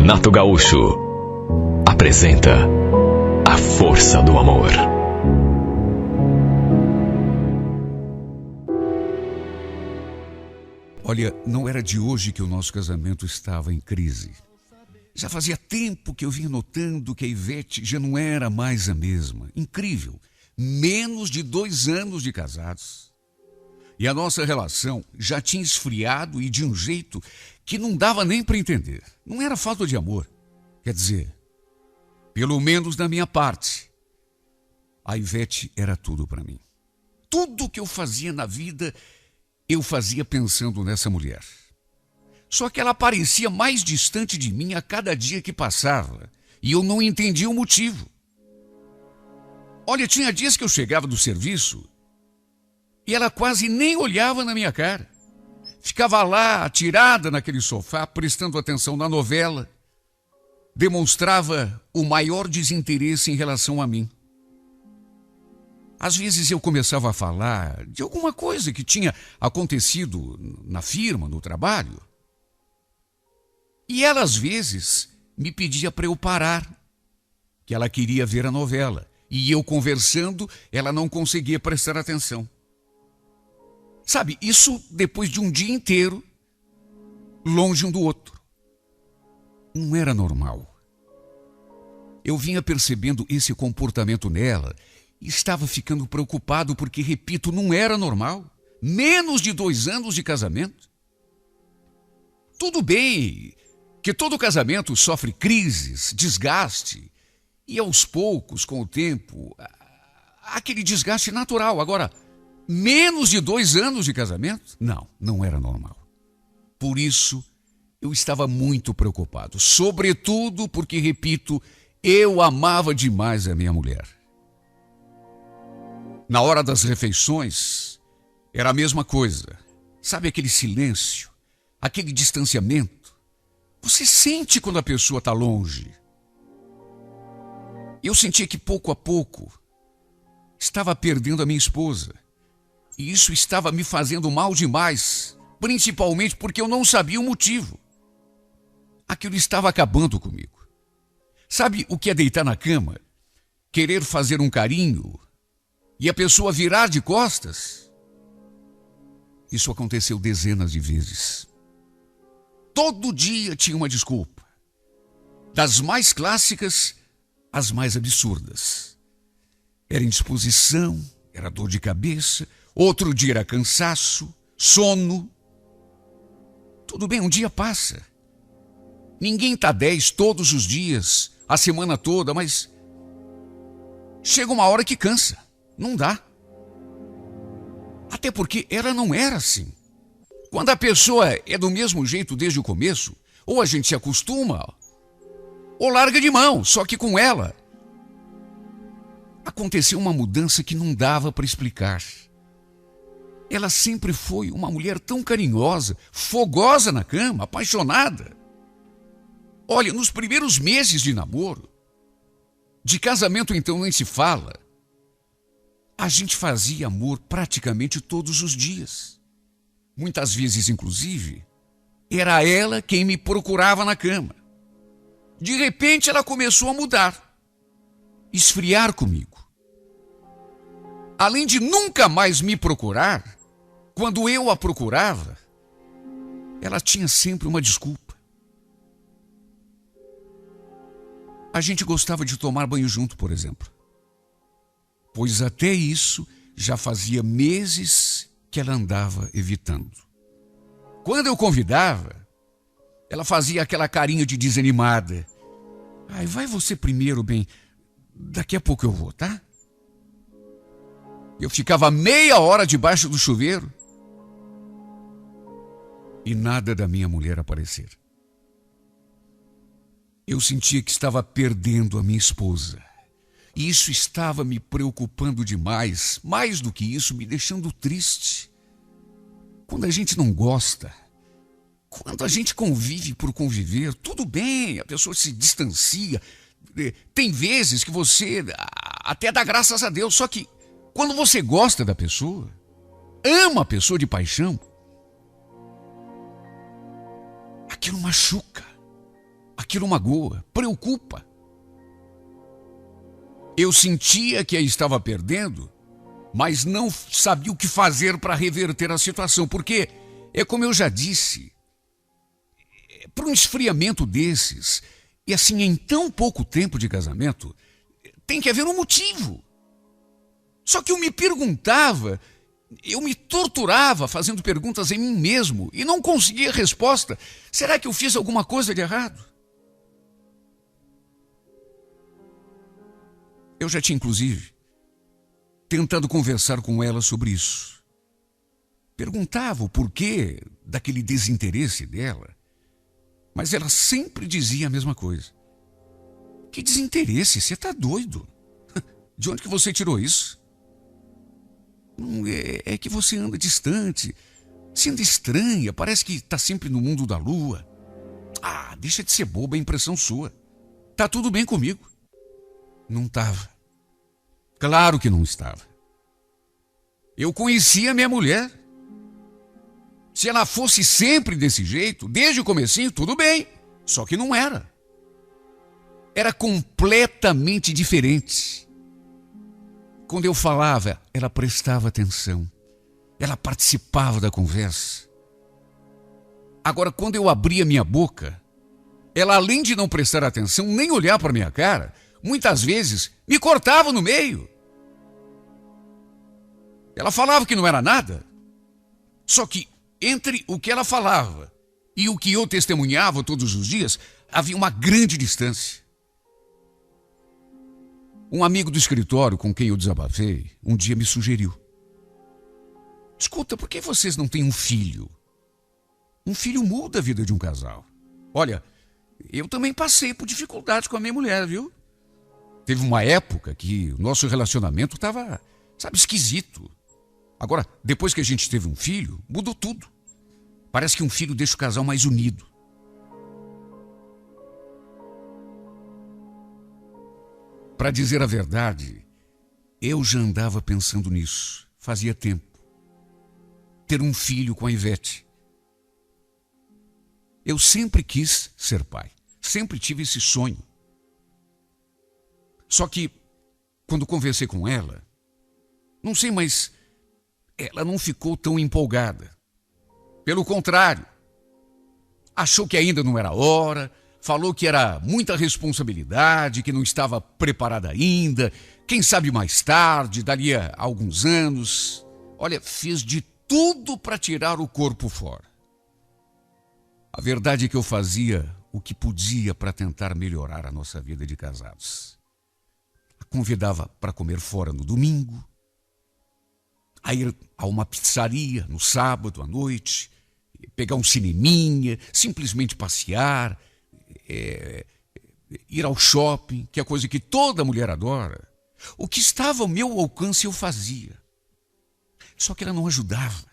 Renato Gaúcho apresenta A Força do Amor. Olha, não era de hoje que o nosso casamento estava em crise. Já fazia tempo que eu vinha notando que a Ivete já não era mais a mesma. Incrível, menos de 2 anos de casados. E a nossa relação já tinha esfriado e de um jeito que não dava nem para entender. Não era falta de amor. Quer dizer, pelo menos da minha parte, a Ivete era tudo para mim. Tudo que eu fazia na vida, eu fazia pensando nessa mulher. Só que ela parecia mais distante de mim a cada dia que passava. E eu não entendia o motivo. Olha, tinha dias que eu chegava do serviço e ela quase nem olhava na minha cara. Ficava lá, atirada naquele sofá, prestando atenção na novela. Demonstrava o maior desinteresse em relação a mim. Às vezes eu começava a falar de alguma coisa que tinha acontecido na firma, no trabalho. E ela, às vezes, me pedia para eu parar, que ela queria ver a novela. E eu conversando, ela não conseguia prestar atenção. Sabe, isso depois de um dia inteiro, longe um do outro. Não era normal. Eu vinha percebendo esse comportamento nela e estava ficando preocupado porque, repito, não era normal. Menos de 2 anos de casamento. Tudo bem que todo casamento sofre crises, desgaste, e aos poucos, com o tempo, aquele desgaste natural. Agora, menos de 2 anos de casamento? Não era normal. Por isso, eu estava muito preocupado. Sobretudo porque, repito, eu amava demais a minha mulher. Na hora das refeições, era a mesma coisa. Sabe aquele silêncio, aquele distanciamento? Você sente quando a pessoa está longe. Eu sentia que pouco a pouco estava perdendo a minha esposa. E isso estava me fazendo mal demais, principalmente porque eu não sabia o motivo. Aquilo estava acabando comigo. Sabe o que é deitar na cama, querer fazer um carinho e a pessoa virar de costas? Isso aconteceu dezenas de vezes. Todo dia tinha uma desculpa. Das mais clássicas às mais absurdas. Era indisposição, era dor de cabeça. Outro dia era cansaço, sono. Tudo bem, um dia passa. Ninguém está 10 todos os dias, a semana toda, mas chega uma hora que cansa. Não dá. Até porque ela não era assim. Quando a pessoa é do mesmo jeito desde o começo, ou a gente se acostuma, ou larga de mão. Só que com ela, aconteceu uma mudança que não dava para explicar. Ela sempre foi uma mulher tão carinhosa, fogosa na cama, apaixonada. Olha, nos primeiros meses de namoro, de casamento então nem se fala, a gente fazia amor praticamente todos os dias. Muitas vezes, inclusive, era ela quem me procurava na cama. De repente ela começou a mudar, esfriar comigo. Além de nunca mais me procurar, quando eu a procurava, ela tinha sempre uma desculpa. A gente gostava de tomar banho junto, por exemplo. Pois até isso já fazia meses que ela andava evitando. Quando eu convidava, ela fazia aquela carinha de desanimada. Ai, vai você primeiro, bem. Daqui a pouco eu vou, tá? Eu ficava meia hora debaixo do chuveiro e nada da minha mulher aparecer. Eu sentia que estava perdendo a minha esposa. E isso estava me preocupando demais. Mais do que isso, me deixando triste. Quando a gente não gosta, quando a gente convive por conviver, tudo bem, a pessoa se distancia. Tem vezes que você até dá graças a Deus. Só que quando você gosta da pessoa, ama a pessoa de paixão, aquilo machuca. Aquilo magoa, preocupa. Eu sentia que a estava perdendo, mas não sabia o que fazer para reverter a situação, porque, como eu já disse, para um esfriamento desses, e assim em tão pouco tempo de casamento, tem que haver um motivo. Só que eu me perguntava, eu me torturava fazendo perguntas em mim mesmo e não conseguia resposta. Será que eu fiz alguma coisa de errado? Eu já tinha, inclusive, tentado conversar com ela sobre isso. Perguntava o porquê daquele desinteresse dela, mas ela sempre dizia a mesma coisa. Que desinteresse? Você está doido? De onde que você tirou isso? É que você anda distante, se anda estranha, parece que está sempre no mundo da lua. Ah, deixa de ser boba, é impressão sua. Tá tudo bem comigo. Não estava. Claro que não estava. Eu conhecia minha mulher. Se ela fosse sempre desse jeito, desde o comecinho, tudo bem. Só que não era. Era completamente diferente. Quando eu falava, ela prestava atenção. Ela participava da conversa. Agora, quando eu abria minha boca, ela, além de não prestar atenção, nem olhar para minha cara, muitas vezes me cortava no meio. Ela falava que não era nada. Só que entre o que ela falava e o que eu testemunhava todos os dias, havia uma grande distância. Um amigo do escritório com quem eu desabafei, um dia me sugeriu. Escuta, por que vocês não têm um filho? Um filho muda a vida de um casal. Olha, eu também passei por dificuldades com a minha mulher, viu? Teve uma época que o nosso relacionamento estava, esquisito. Agora, depois que a gente teve um filho, mudou tudo. Parece que um filho deixa o casal mais unido. Para dizer a verdade, eu já andava pensando nisso. Fazia tempo. Ter um filho com a Ivete. Eu sempre quis ser pai. Sempre tive esse sonho. Só que, quando conversei com ela, não sei, mas ela não ficou tão empolgada. Pelo contrário, achou que ainda não era hora, falou que era muita responsabilidade, que não estava preparada ainda, quem sabe mais tarde, dali a alguns anos. Olha, fez de tudo para tirar o corpo fora. A verdade é que eu fazia o que podia para tentar melhorar a nossa vida de casados. A convidava para comer fora no domingo, a ir a uma pizzaria no sábado à noite, pegar um cineminha, simplesmente passear, ir ao shopping, que é a coisa que toda mulher adora. O que estava ao meu alcance eu fazia. Só que ela não ajudava.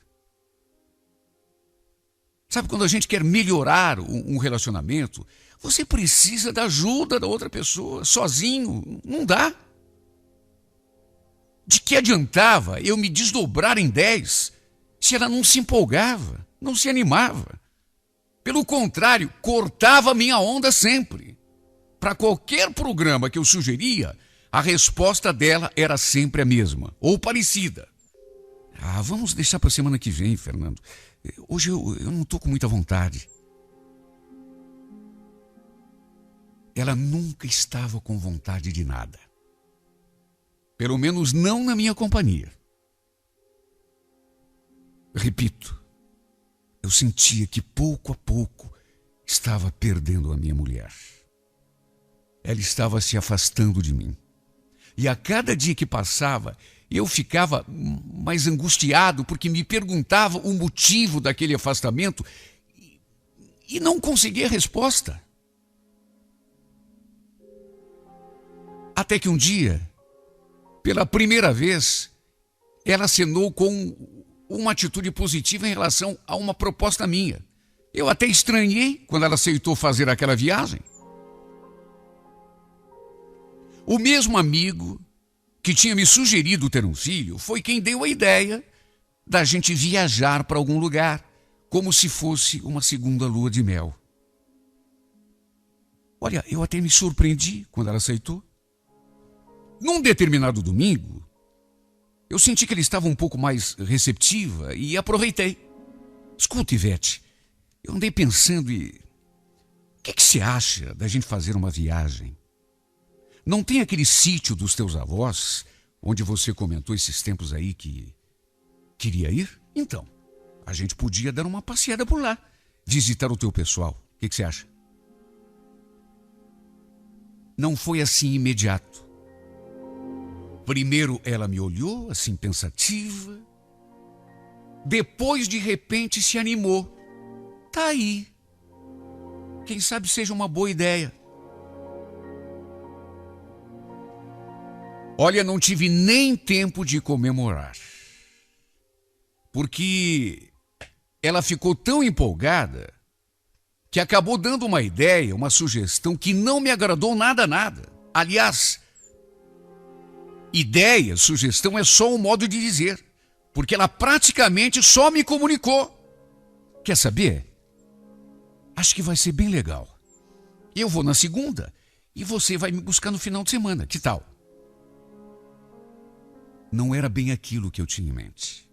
Sabe, quando a gente quer melhorar um relacionamento, você precisa da ajuda da outra pessoa. Sozinho, não dá. De que adiantava eu me desdobrar em 10 se ela não se empolgava, não se animava? Pelo contrário, cortava minha onda sempre. Para qualquer programa que eu sugeria, a resposta dela era sempre a mesma, ou parecida. Ah, vamos deixar para a semana que vem, Fernando. Hoje eu não estou com muita vontade. Ela nunca estava com vontade de nada. Pelo menos não na minha companhia. Repito, eu sentia que pouco a pouco estava perdendo a minha mulher. Ela estava se afastando de mim. E a cada dia que passava, eu ficava mais angustiado porque me perguntava o motivo daquele afastamento e não conseguia resposta. Até que um dia, pela primeira vez, ela acenou com uma atitude positiva em relação a uma proposta minha. Eu até estranhei quando ela aceitou fazer aquela viagem. O mesmo amigo que tinha me sugerido ter um filho foi quem deu a ideia da gente viajar para algum lugar, como se fosse uma segunda lua de mel. Olha, eu até me surpreendi quando ela aceitou. Num determinado domingo, eu senti que ela estava um pouco mais receptiva e aproveitei. Escuta, Ivete, eu andei pensando e... O que você acha da gente fazer uma viagem? Não tem aquele sítio dos teus avós, onde você comentou esses tempos aí que queria ir? Então, a gente podia dar uma passeada por lá, visitar o teu pessoal. O que você acha? Não foi assim imediato. Primeiro ela me olhou, assim pensativa. Depois, de repente, se animou. Tá aí. Quem sabe seja uma boa ideia. Olha, não tive nem tempo de comemorar. Porque ela ficou tão empolgada que acabou dando uma ideia, uma sugestão que não me agradou nada. Aliás, ideia, sugestão é só um modo de dizer, porque ela praticamente só me comunicou. Quer saber? Acho que vai ser bem legal. Eu vou na segunda e você vai me buscar no final de semana. Que tal? Não era bem aquilo que eu tinha em mente.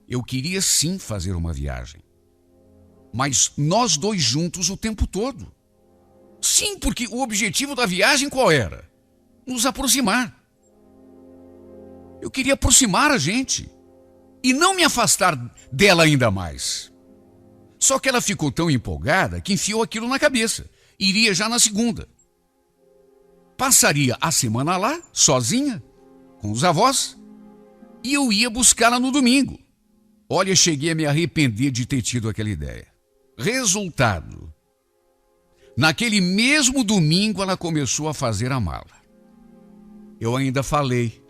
Eu queria sim fazer uma viagem. Mas nós dois juntos o tempo todo. Sim, porque o objetivo da viagem qual era? Nos aproximar. Eu queria aproximar a gente e não me afastar dela ainda mais. Só que ela ficou tão empolgada que enfiou aquilo na cabeça. Iria já na segunda. Passaria a semana lá, sozinha, com os avós, e eu ia buscá-la no domingo. Olha, cheguei a me arrepender de ter tido aquela ideia. Resultado: naquele mesmo domingo ela começou a fazer a mala. Eu ainda falei: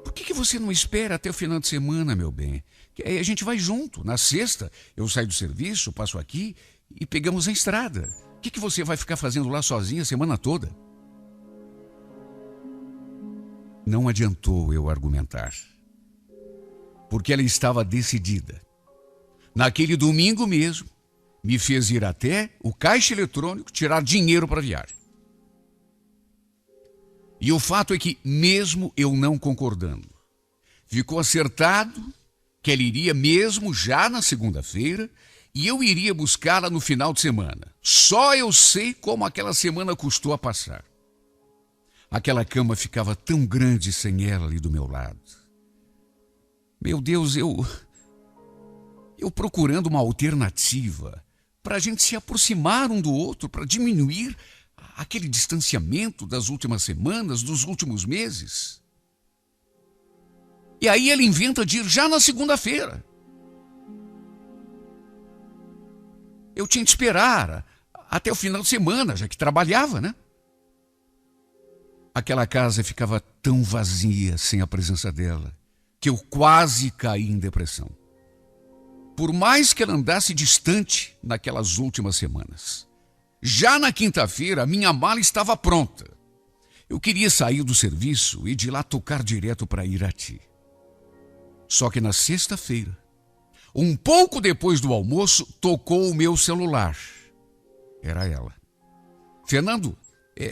por que você não espera até o final de semana, meu bem? Que aí a gente vai junto. Na sexta, eu saio do serviço, passo aqui e pegamos a estrada. O que você vai ficar fazendo lá sozinha a semana toda? Não adiantou eu argumentar, porque ela estava decidida. Naquele domingo mesmo, me fez ir até o caixa eletrônico tirar dinheiro para a viagem. E o fato é que, mesmo eu não concordando, ficou acertado que ela iria mesmo já na segunda-feira e eu iria buscá-la no final de semana. Só eu sei como aquela semana custou a passar. Aquela cama ficava tão grande sem ela ali do meu lado. Meu Deus, eu procurando uma alternativa para a gente se aproximar um do outro, para diminuir aquele distanciamento das últimas semanas, dos últimos meses. E aí ela inventa de ir já na segunda-feira. Eu tinha que esperar até o final de semana, já que trabalhava, né? Aquela casa ficava tão vazia sem a presença dela, que eu quase caí em depressão. Por mais que ela andasse distante naquelas últimas semanas. Já na quinta-feira, minha mala estava pronta. Eu queria sair do serviço e de lá tocar direto para Irati. Só que na sexta-feira, um pouco depois do almoço, tocou o meu celular. Era ela. Fernando,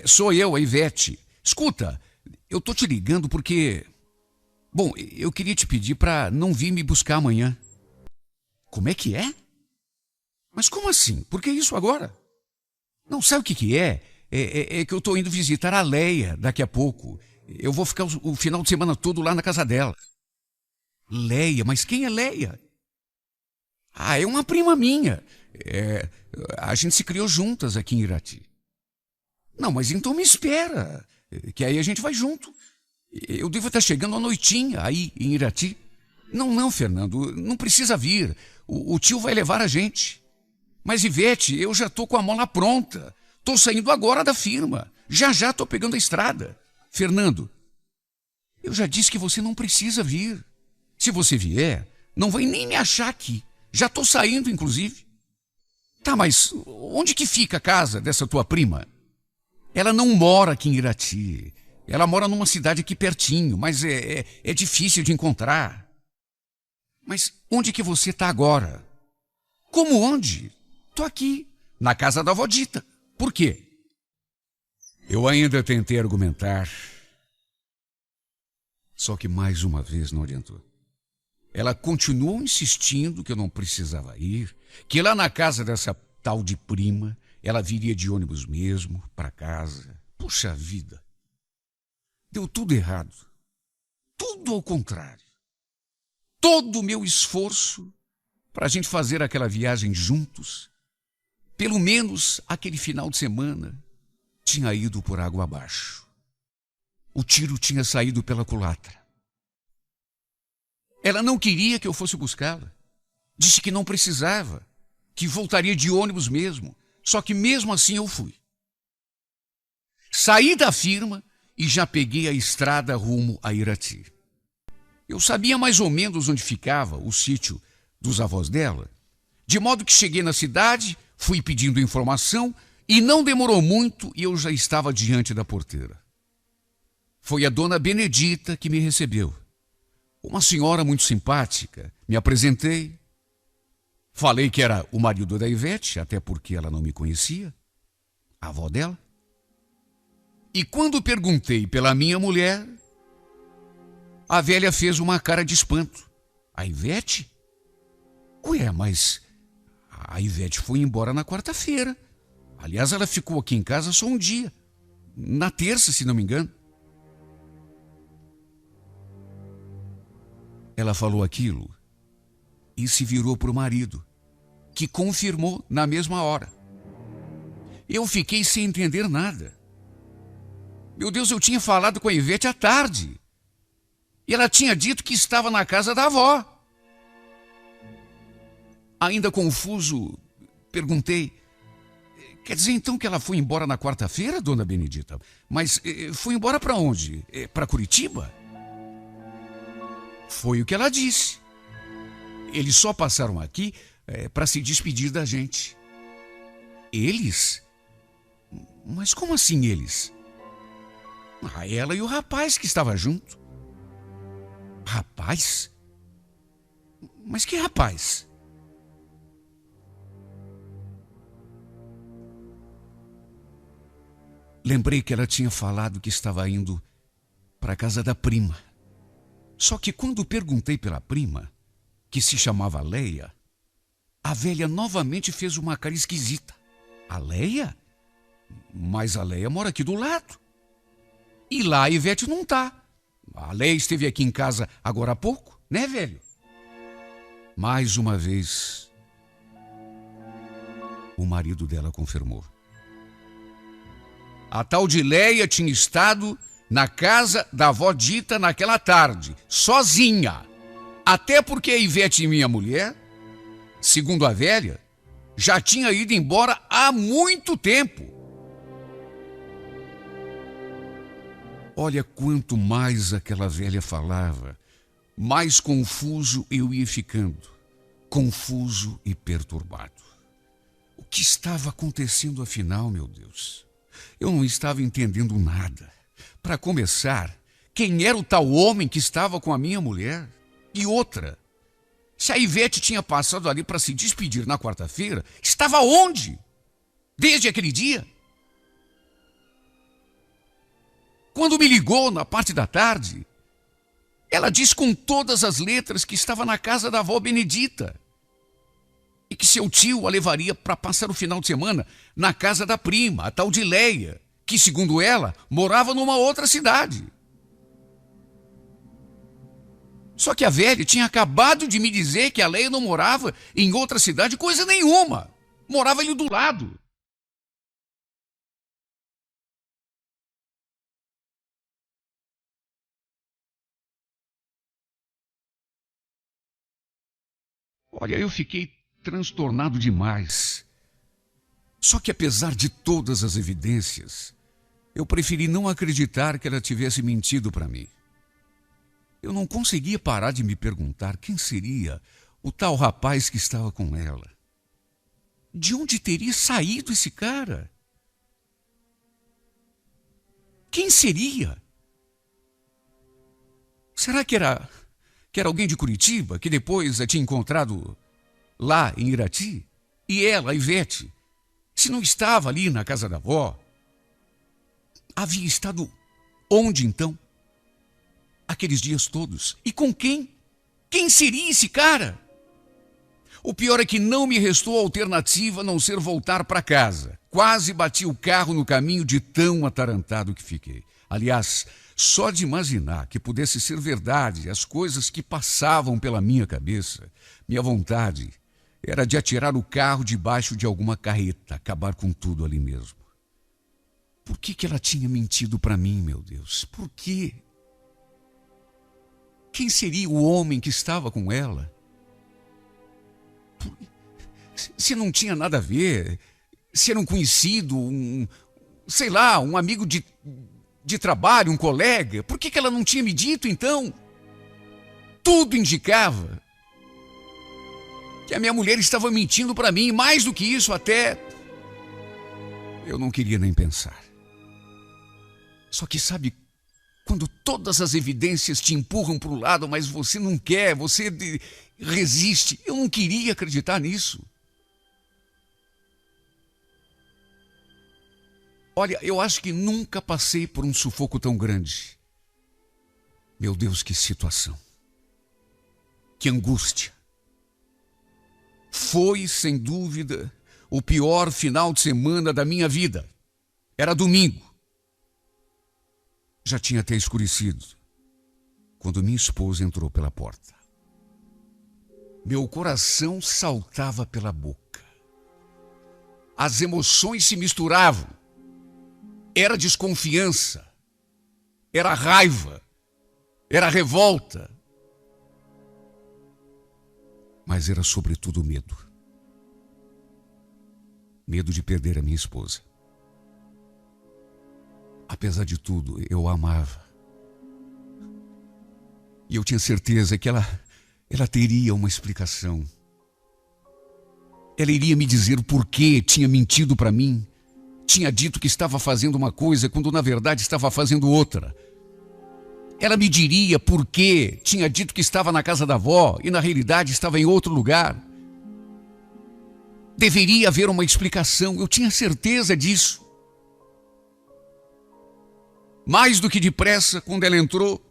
sou eu, a Ivete. Escuta, eu tô te ligando porque... Bom, eu queria te pedir para não vir me buscar amanhã. Como é que é? Mas como assim? Por que isso agora? Não, sabe o que é? É que eu tô indo visitar a Leia daqui a pouco. Eu vou ficar o final de semana todo lá na casa dela. Leia? Mas quem é Leia? Ah, é uma prima minha. A gente se criou juntas aqui em Irati. Não, mas então me espera, que aí a gente vai junto. Eu devo estar chegando à noitinha aí em Irati. Não, Fernando, não precisa vir. O tio vai levar a gente. Mas, Ivete, eu já tô com a mala pronta. Tô saindo agora da firma. Já tô pegando a estrada. Fernando, eu já disse que você não precisa vir. Se você vier, não vai nem me achar aqui. Já tô saindo, inclusive. Tá, mas onde que fica a casa dessa tua prima? Ela não mora aqui em Irati. Ela mora numa cidade aqui pertinho, mas é difícil de encontrar. Mas onde que você tá agora? Como onde? Tô aqui, na casa da avó Dita. Por quê? Eu ainda tentei argumentar, só que mais uma vez não adiantou. Ela continuou insistindo que eu não precisava ir, que lá na casa dessa tal de prima, ela viria de ônibus mesmo, para casa. Puxa vida, deu tudo errado, tudo ao contrário. Todo o meu esforço para a gente fazer aquela viagem juntos, pelo menos aquele final de semana, tinha ido por água abaixo. O tiro tinha saído pela culatra. Ela não queria que eu fosse buscá-la. Disse que não precisava, que voltaria de ônibus mesmo. Só que mesmo assim eu fui. Saí da firma e já peguei a estrada rumo a Irati. Eu sabia mais ou menos onde ficava o sítio dos avós dela, de modo que cheguei na cidade, fui pedindo informação e não demorou muito e eu já estava diante da porteira. Foi a dona Benedita que me recebeu. Uma senhora muito simpática. Me apresentei. Falei que era o marido da Ivete, até porque ela não me conhecia, a avó dela. E quando perguntei pela minha mulher, a velha fez uma cara de espanto. A Ivete? Ué, mas a Ivete foi embora na quarta-feira. Aliás, ela ficou aqui em casa só um dia. Na terça, se não me engano. Ela falou aquilo e se virou para o marido, que confirmou na mesma hora. Eu fiquei sem entender nada. Meu Deus, eu tinha falado com a Ivete à tarde. E ela tinha dito que estava na casa da avó. Ainda confuso, perguntei: quer dizer então que ela foi embora na quarta-feira, dona Benedita? Mas foi embora para onde? Para Curitiba? Foi o que ela disse. Eles só passaram aqui para se despedir da gente. Eles? Mas como assim eles? Ela e o rapaz que estava junto. Rapaz? Mas que rapaz? Lembrei que ela tinha falado que estava indo para a casa da prima. Só que quando perguntei pela prima, que se chamava Leia, a velha novamente fez uma cara esquisita. A Leia? Mas a Leia mora aqui do lado. E lá a Ivete não tá. A Leia esteve aqui em casa agora há pouco, né, velho? Mais uma vez, o marido dela confirmou. A tal de Leia tinha estado na casa da avó Dita naquela tarde, sozinha. Até porque a Ivete, minha mulher, segundo a velha, já tinha ido embora há muito tempo. Olha, quanto mais aquela velha falava, mais confuso eu ia ficando. Confuso e perturbado. O que estava acontecendo afinal, meu Deus? Eu não estava entendendo nada. Para começar, quem era o tal homem que estava com a minha mulher? E outra, se a Ivete tinha passado ali para se despedir na quarta-feira, estava onde? Desde aquele dia? Quando me ligou na parte da tarde, ela disse com todas as letras que estava na casa da avó Benedita e que seu tio a levaria para passar o final de semana na casa da prima, a tal de Leia, que, segundo ela, morava numa outra cidade. Só que a velha tinha acabado de me dizer que a Leia não morava em outra cidade coisa nenhuma. Morava ali do lado. Olha, eu fiquei transtornado demais. Só que apesar de todas as evidências, eu preferi não acreditar que ela tivesse mentido para mim. Eu não conseguia parar de me perguntar quem seria o tal rapaz que estava com ela. De onde teria saído esse cara? Quem seria? Será que era alguém de Curitiba que depois a tinha encontrado lá em Irati? E ela, a Ivete, Se não estava ali na casa da avó, havia estado onde então? Aqueles dias todos. E com quem? Quem seria esse cara? O pior é que não me restou alternativa a não ser voltar para casa. Quase bati o carro no caminho de tão atarantado que fiquei. Aliás, só de imaginar que pudesse ser verdade as coisas que passavam pela minha cabeça, minha vontade era de atirar o carro debaixo de alguma carreta, acabar com tudo ali mesmo. Por que ela tinha mentido para mim, meu Deus? Por quê? Quem seria o homem que estava com ela? Se não tinha nada a ver, se era um conhecido, sei lá, um amigo de trabalho, um colega, por que ela não tinha me dito então? Tudo indicava que a minha mulher estava mentindo para mim, mais do que isso até eu não queria nem pensar. Só que sabe, quando todas as evidências te empurram para o lado, mas você não quer, você resiste. Eu não queria acreditar nisso. Olha, eu acho que nunca passei por um sufoco tão grande. Meu Deus, que situação. Que angústia. Foi, sem dúvida, o pior final de semana da minha vida. Era domingo. Já tinha até escurecido quando minha esposa entrou pela porta. Meu coração saltava pela boca. As emoções se misturavam. Era desconfiança, era raiva, era revolta. Mas era sobretudo medo. Medo de perder a minha esposa. Apesar de tudo, eu a amava. E eu tinha certeza que ela teria uma explicação. Ela iria me dizer o porquê tinha mentido para mim. Tinha dito que estava fazendo uma coisa quando na verdade estava fazendo outra. Ela me diria por que tinha dito que estava na casa da avó e na realidade estava em outro lugar. Deveria haver uma explicação, eu tinha certeza disso. Mais do que depressa, quando ela entrou,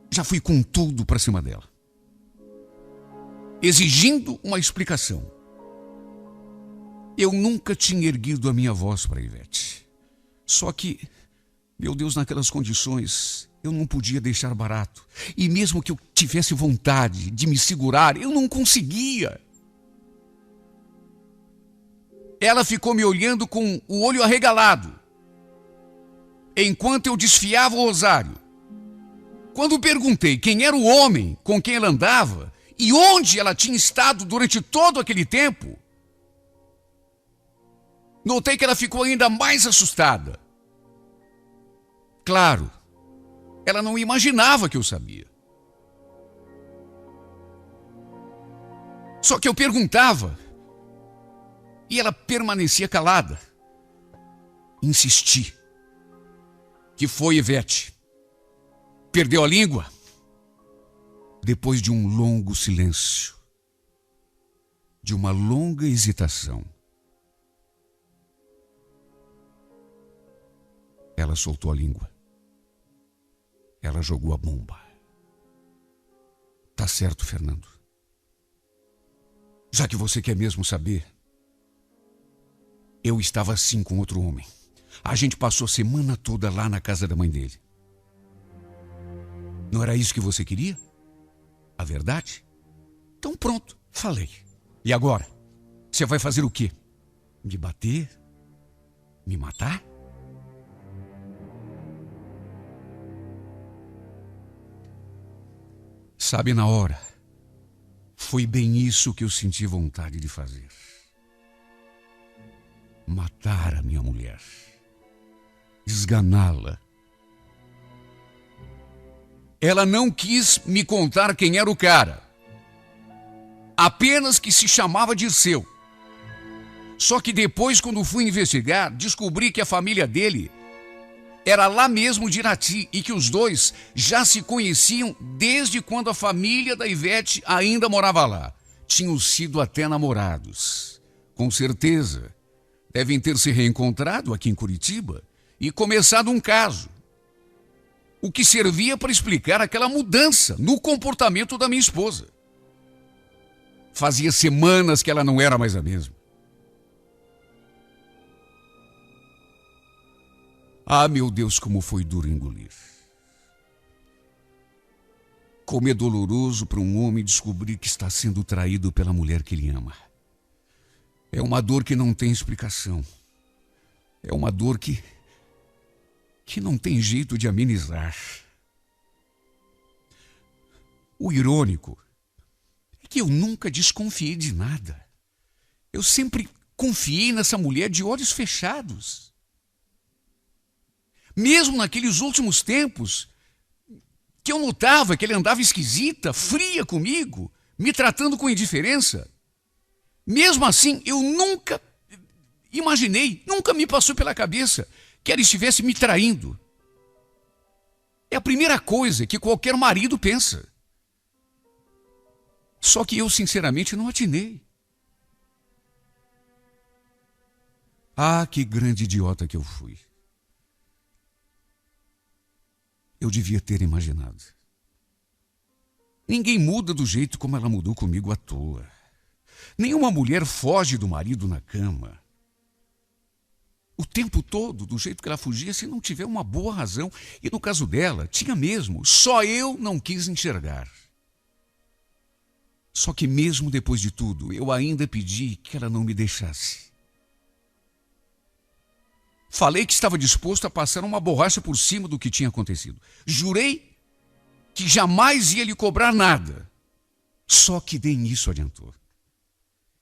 já fui com tudo para cima dela, exigindo uma explicação. Eu nunca tinha erguido a minha voz para Ivete. Só que, meu Deus, naquelas condições, eu não podia deixar barato. E mesmo que eu tivesse vontade de me segurar, eu não conseguia. Ela ficou me olhando com o olho arregalado, enquanto eu desfiava o rosário. Quando perguntei quem era o homem com quem ela andava e onde ela tinha estado durante todo aquele tempo, notei que ela ficou ainda mais assustada. Claro, ela não imaginava que eu sabia. Só que eu perguntava e ela permanecia calada. Insisti. Que foi, Ivete? Perdeu a língua? Depois de um longo silêncio, de uma longa hesitação, ela soltou a língua. Ela jogou a bomba. Tá certo, Fernando. Já que você quer mesmo saber, eu estava assim com outro homem. A gente passou a semana toda lá na casa da mãe dele. Não era isso que você queria? A verdade? Então pronto, falei. E agora? Você vai fazer o quê? Me bater? Me matar? Sabe, na hora, foi bem isso que eu senti vontade de fazer. Matar a minha mulher. Esganá-la. Ela não quis me contar quem era o cara. Apenas que se chamava Dirceu. Só que depois, quando fui investigar, descobri que a família dele era lá mesmo de Irati e que os dois já se conheciam desde quando a família da Ivete ainda morava lá. Tinham sido até namorados. Com certeza, devem ter se reencontrado aqui em Curitiba e começado um caso. O que servia para explicar aquela mudança no comportamento da minha esposa. Fazia semanas que ela não era mais a mesma. Ah, meu Deus, como foi duro engolir. Como é doloroso para um homem descobrir que está sendo traído pela mulher que ele ama. É uma dor que não tem explicação. É uma dor que não tem jeito de amenizar. O irônico é que eu nunca desconfiei de nada. Eu sempre confiei nessa mulher de olhos fechados. Mesmo naqueles últimos tempos, que eu notava que ele andava esquisita, fria comigo, me tratando com indiferença. Mesmo assim, eu nunca imaginei, nunca me passou pela cabeça que ela estivesse me traindo. É a primeira coisa que qualquer marido pensa. Só que eu, sinceramente, não atinei. Ah, que grande idiota que eu fui. Eu devia ter imaginado. Ninguém muda do jeito como ela mudou comigo à toa. Nenhuma mulher foge do marido na cama. O tempo todo, do jeito que ela fugia, se não tiver uma boa razão. E no caso dela, tinha mesmo. Só eu não quis enxergar. Só que mesmo depois de tudo, eu ainda pedi que ela não me deixasse. Falei que estava disposto a passar uma borracha por cima do que tinha acontecido. Jurei que jamais ia lhe cobrar nada. Só que nem isso adiantou.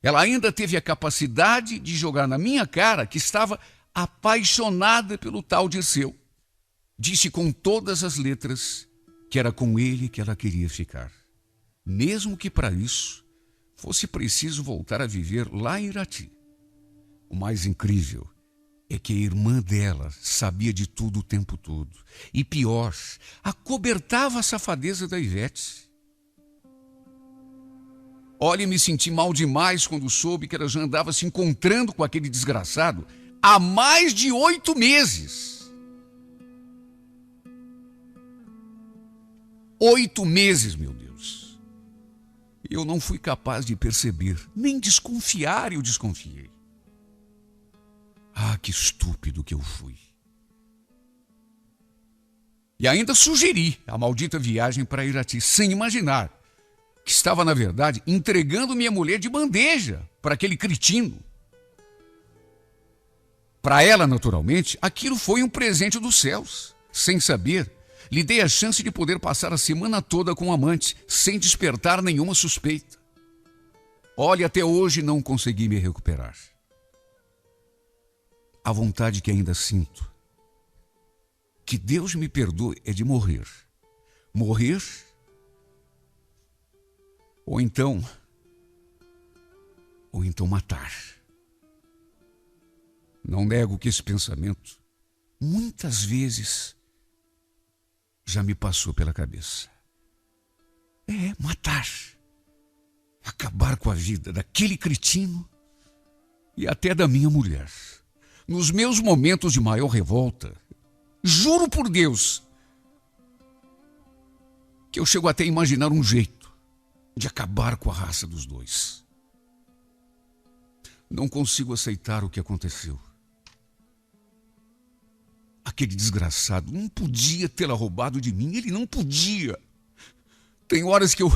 Ela ainda teve a capacidade de jogar na minha cara que estava apaixonada pelo tal Dirceu. Disse com todas as letras que era com ele que ela queria ficar. Mesmo que para isso fosse preciso voltar a viver lá em Irati. O mais incrível é que a irmã dela sabia de tudo o tempo todo. E pior, acobertava a safadeza da Ivete. Olha, me senti mal demais quando soube que ela já andava se encontrando com aquele desgraçado há mais de 8 meses. 8 meses, meu Deus. Eu não fui capaz de perceber, nem desconfiar, eu desconfiei. Ah, que estúpido que eu fui. E ainda sugeri a maldita viagem para Irati, sem imaginar que estava, na verdade, entregando minha mulher de bandeja para aquele cretino. Para ela, naturalmente, aquilo foi um presente dos céus. Sem saber, lhe dei a chance de poder passar a semana toda com o amante, sem despertar nenhuma suspeita. Olha, até hoje não consegui me recuperar. A vontade que ainda sinto, que Deus me perdoe, é de morrer. Morrer, ou então matar. Não nego que esse pensamento, muitas vezes, já me passou pela cabeça. Matar. Acabar com a vida daquele cretino e até da minha mulher. Nos meus momentos de maior revolta, juro por Deus, que eu chego até a imaginar um jeito de acabar com a raça dos dois. Não consigo aceitar o que aconteceu. Aquele desgraçado não podia tê-la roubado de mim, ele não podia. Tem horas que eu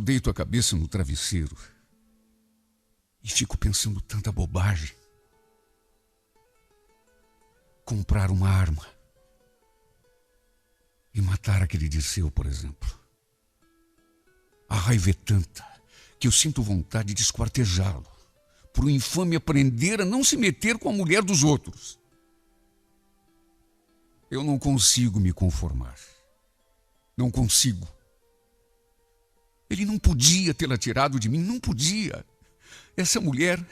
deito a cabeça no travesseiro e fico pensando tanta bobagem. Comprar uma arma e matar aquele Dirceu, por exemplo. A raiva é tanta que eu sinto vontade de esquartejá-lo, para o infame aprender a não se meter com a mulher dos outros. Eu não consigo me conformar. Não consigo. Ele não podia tê-la tirado de mim, não podia. Essa mulher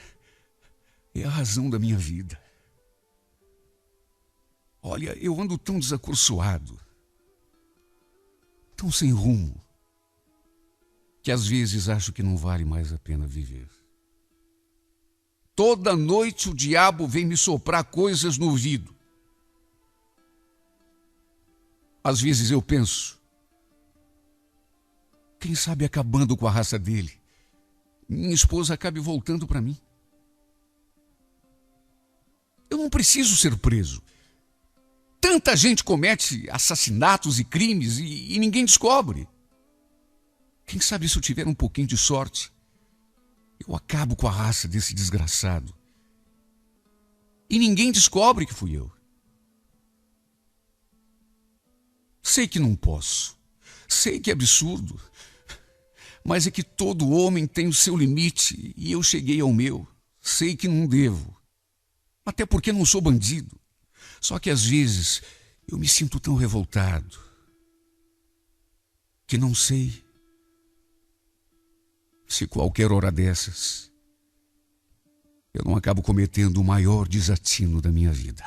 é a razão da minha vida. Olha, eu ando tão desacursoado, tão sem rumo. que às vezes acho que não vale mais a pena viver. Toda noite o diabo vem me soprar coisas no ouvido. Às vezes eu penso, quem sabe acabando com a raça dele, minha esposa acabe voltando para mim. Eu não preciso ser preso. Tanta gente comete assassinatos e crimes e ninguém descobre. Quem sabe se eu tiver um pouquinho de sorte, eu acabo com a raça desse desgraçado. E ninguém descobre que fui eu. Sei que não posso. Sei que é absurdo. Mas é que todo homem tem o seu limite e eu cheguei ao meu. Sei que não devo. Até porque não sou bandido. Só que às vezes eu me sinto tão revoltado que não sei se qualquer hora dessas eu não acabo cometendo o maior desatino da minha vida.